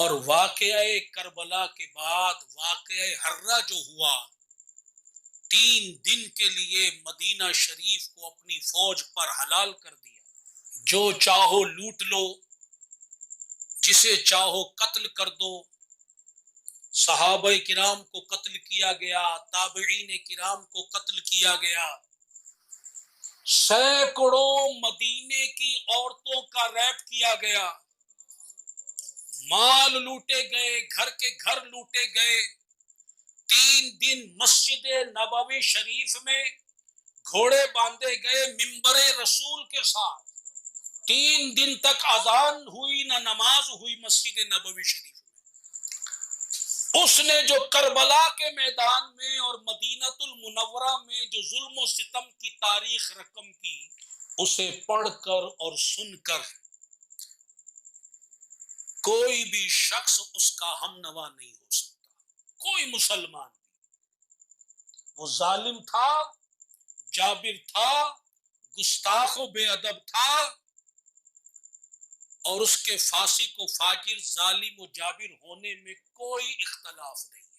اور واقعہ کربلا کے بعد واقعہ ہرہ جو ہوا، 3 دن کے لیے مدینہ شریف کو اپنی فوج پر حلال کر دیا، جو چاہو لوٹ لو، جسے چاہو قتل کر دو۔ صحابہ کرام کو قتل کیا گیا، تابعین کرام کو قتل کیا گیا، سینکڑوں مدینے کی عورتوں کا ریپ کیا گیا، مال لوٹے گئے، گھر کے گھر لوٹے گئے۔ 3 دن مسجد نبوی شریف میں گھوڑے باندھے گئے منبر رسول کے ساتھ، 3 دن تک اذان ہوئی نہ نماز ہوئی مسجد نبوی شریف میں۔ اس نے جو کربلا کے میدان میں اور مدینہ المنورہ میں جو ظلم و ستم کی تاریخ رقم کی، اسے پڑھ کر اور سن کر کوئی بھی شخص اس کا ہم نوا نہیں ہو سکتا، کوئی مسلمان بھی۔ وہ ظالم تھا، جابر تھا، گستاخ و بے ادب تھا، اور اس کے فاسق و فاجر، ظالم و جابر ہونے میں کوئی اختلاف نہیں۔